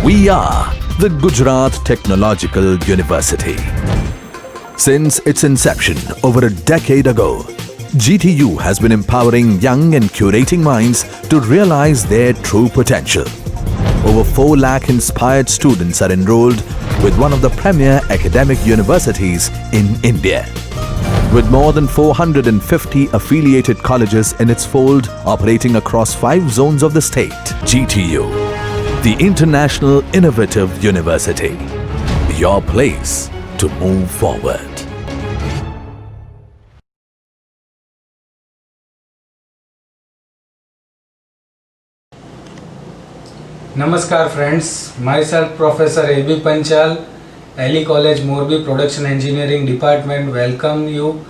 We are the Gujarat Technological University. Since its inception over a decade ago, GTU has been empowering young and curating minds to realize their true potential. Over 4 lakh inspired students are enrolled with one of the premier academic universities in India. With more than 450 affiliated colleges in its fold operating across 5 zones of the state, GTU, the International Innovative University, your place to move forward. Namaskar friends, myself Professor A.B. Panchal, Ali College Morbi Production Engineering Department welcome you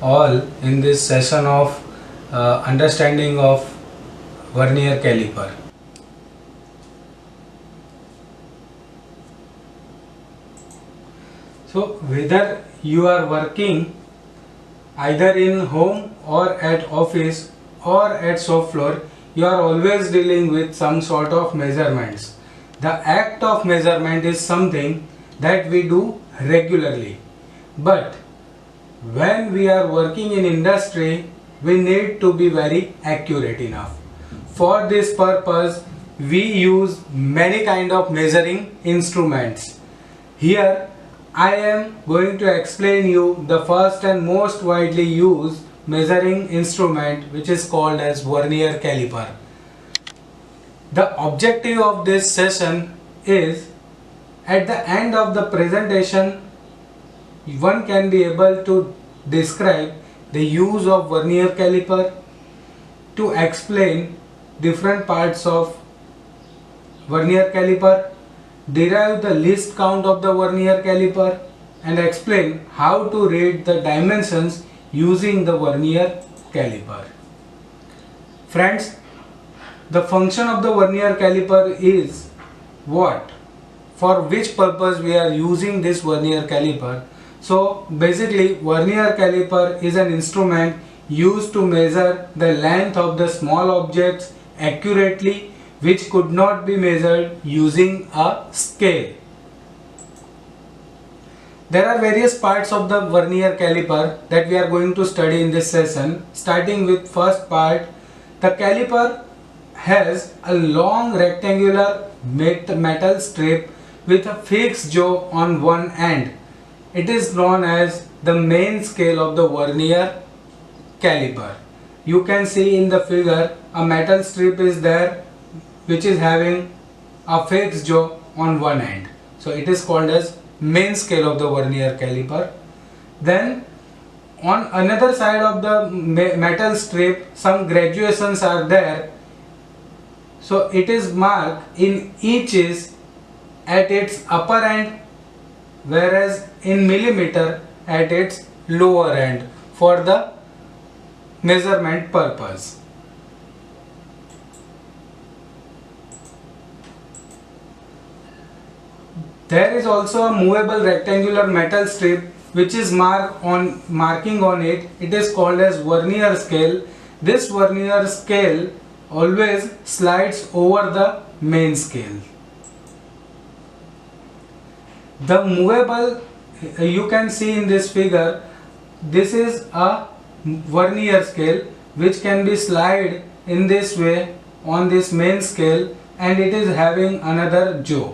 all in this session of understanding of vernier caliper. So whether you are working either in home or at office or at shop floor, you are always dealing with some sort of measurements. The act of measurement is something that we do regularly. But when we are working in industry, we need to be very accurate enough. For this purpose, we use many kind of measuring instruments. Here, I am going to explain you the first and most widely used measuring instrument, which is called as vernier caliper. The objective of this session is, at the end of the presentation, one can be able to describe the use of vernier caliper, to explain different parts of vernier caliper, derive the least count of the vernier caliper, and explain how to read the dimensions using the vernier caliper. Friends, the function of the vernier caliper is what? For which purpose we are using this vernier caliper? So basically, vernier caliper is an instrument used to measure the length of the small objects accurately, which could not be measured using a scale. There are various parts of the vernier caliper that we are going to study in this session. Starting with first part, the caliper has a long rectangular metal strip with a fixed jaw on one end. It is known as the main scale of the vernier caliper. You can see in the figure a metal strip is there which is having a fixed jaw on one end. So it is called as main scale of the vernier caliper. Then on another side of the metal strip, some graduations are there. So it is marked in inches at its upper end, whereas in millimeter at its lower end for the measurement purpose. There is also a movable rectangular metal strip which is marking on it. It is called as vernier scale. This vernier scale always slides over the main scale. The movable, you can see in this figure, this is a vernier scale which can be slide in this way on this main scale, and it is having another jaw.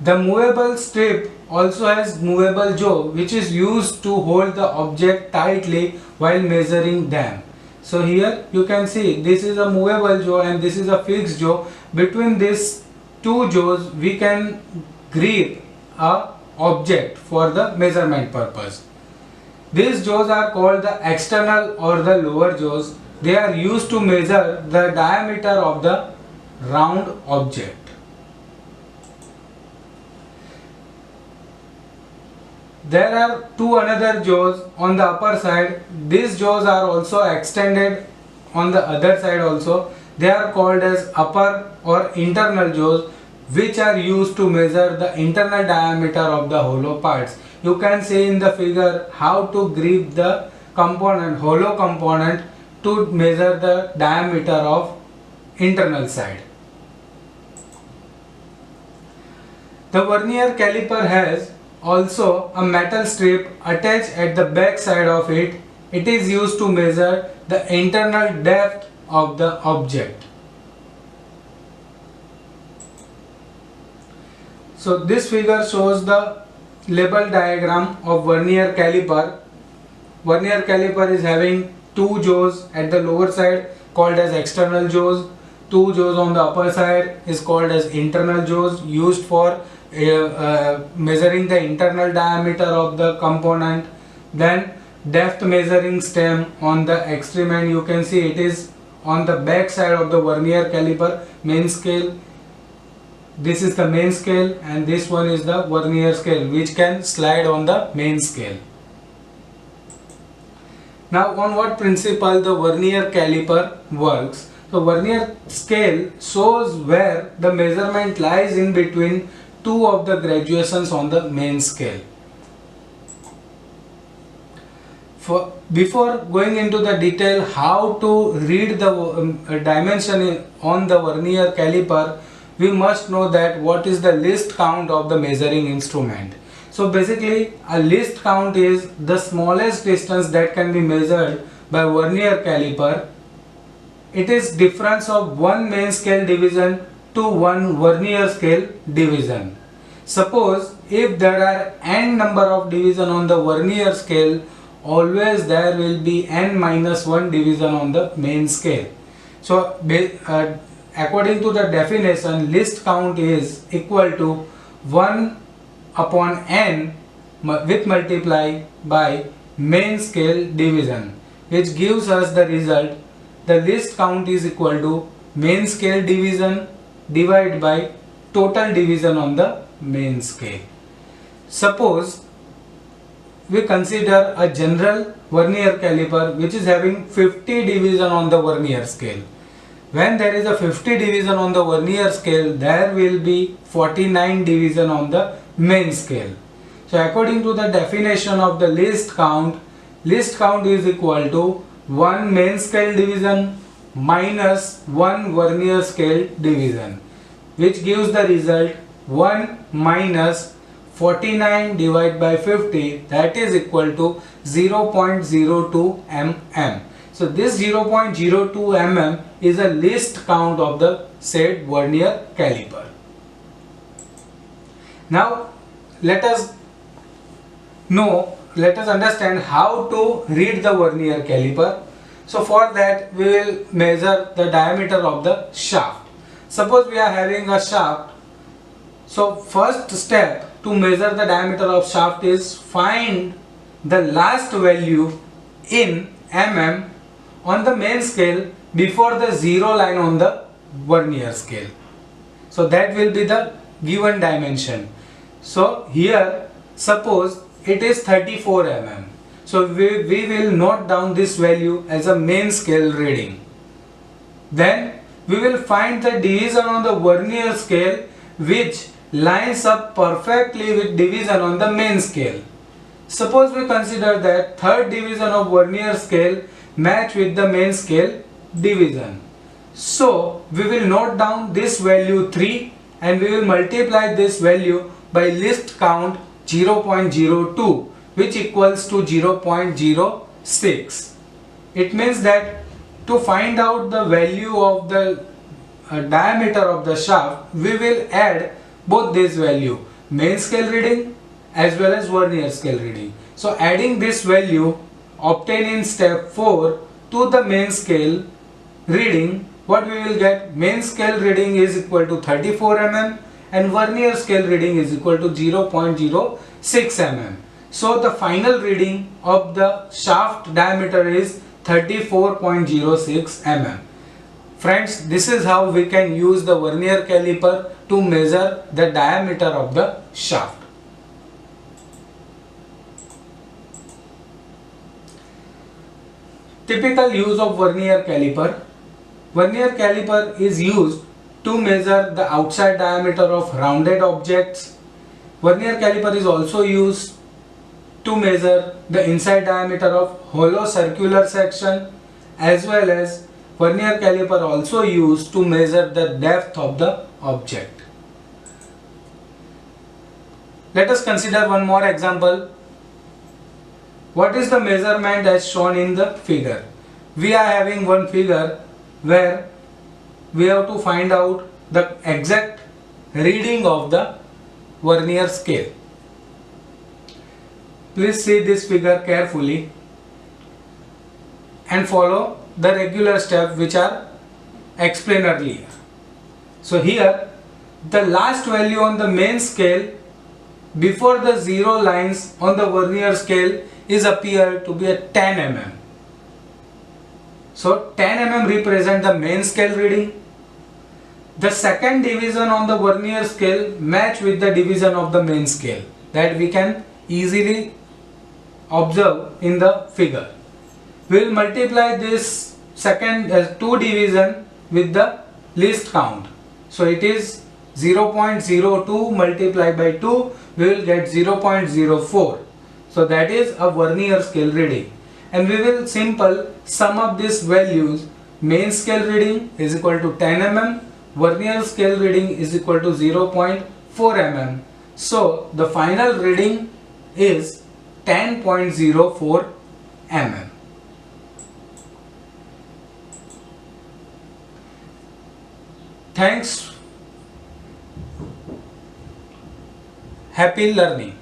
The movable strip also has movable jaw, which is used to hold the object tightly while measuring them. So here you can see this is a movable jaw and this is a fixed jaw. Between these two jaws we can grip a object for the measurement purpose. These jaws are called the external or the lower jaws. They are used to measure the diameter of the round object. There are two another jaws on the upper side. These jaws are also extended on the other side also. They are called as upper or internal jaws, which are used to measure the internal diameter of the hollow parts. You can see in the figure how to grip the component, hollow component, to measure the diameter of internal side. The vernier caliper has also a metal strip attached at the back side of it. It is used to measure the internal depth of the object. So this figure shows the label diagram of vernier caliper. Vernier caliper is having two jaws at the lower side called as external jaws. Two jaws on the upper side is called as internal jaws, used for measuring the internal diameter of the component. Then depth measuring stem on the extreme end, you can see it is on the back side of the vernier caliper, main scale. This is the main scale and this one is the vernier scale, which can slide on the main scale. Now on what principle the vernier caliper works? The vernier scale shows where the measurement lies in between two of the graduations on the main scale. Before going into the detail how to read the dimension on the vernier caliper, we must know that what is the least count of the measuring instrument. So basically a least count is the smallest distance that can be measured by vernier caliper. It is difference of one main scale division to one vernier scale division. Suppose if there are n number of division on the vernier scale, always there will be n minus 1 division on the main scale. So according to the definition, least count is equal to 1 upon n with multiply by main scale division, which gives us the result. The least count is equal to main scale division divided by total division on the main scale. Suppose we consider a general vernier caliper which is having 50 division on the vernier scale. When there is a 50 division on the vernier scale, there will be 49 division on the main scale. So according to the definition of the least count is equal to 1 main scale division minus 1 vernier scale division, which gives the result 1 minus 49 divided by 50, that is equal to 0.02 mm. So this 0.02 mm is a least count of the said vernier caliper. Now let us understand how to read the vernier caliper. So for that we will measure the diameter of the shaft. Suppose we are having a shaft. So first step to measure the diameter of shaft is find the last value in mm on the main scale before the zero line on the vernier scale. So that will be the given dimension. So here suppose it is 34 mm. So we will note down this value as a main scale reading. Then we will find the division on the vernier scale which lines up perfectly with division on the main scale. Suppose we consider that third division of vernier scale match with the main scale division. So we will note down this value 3 and we will multiply this value by least count 0.02, which equals to 0.06. It means that to find out the value of the diameter of the shaft, we will add both this value, main scale reading as well as vernier scale reading. So adding this value obtained in step 4 to the main scale reading, what we will get? Main scale reading is equal to 34 mm and vernier scale reading is equal to 0.06 mm. So the final reading of the shaft diameter is 34.06 mm. Friends, this is how we can use the vernier caliper to measure the diameter of the shaft. Typical use of vernier caliper. Vernier caliper is used to measure the outside diameter of rounded objects. Vernier caliper is also used to measure the inside diameter of hollow circular section, as well as vernier caliper also used to measure the depth of the object. Let us consider one more example. What is the measurement as shown in the figure? We are having one figure where we have to find out the exact reading of the vernier scale. Please see this figure carefully and follow the regular steps which are explained earlier. So here the last value on the main scale before the zero lines on the vernier scale is appeared to be a 10 mm. So 10 mm represent the main scale reading. The second division on the vernier scale match with the division of the main scale, that we can easily observe in the figure. We will multiply this second two division with the least count. So it is 0.02 multiplied by 2, we will get 0.04. So that is a vernier scale reading. And we will simple sum up these values. Main scale reading is equal to 10 mm, vernier scale reading is equal to 0.4 mm. So the final reading is 10.04 mm. Thanks. Happy learning.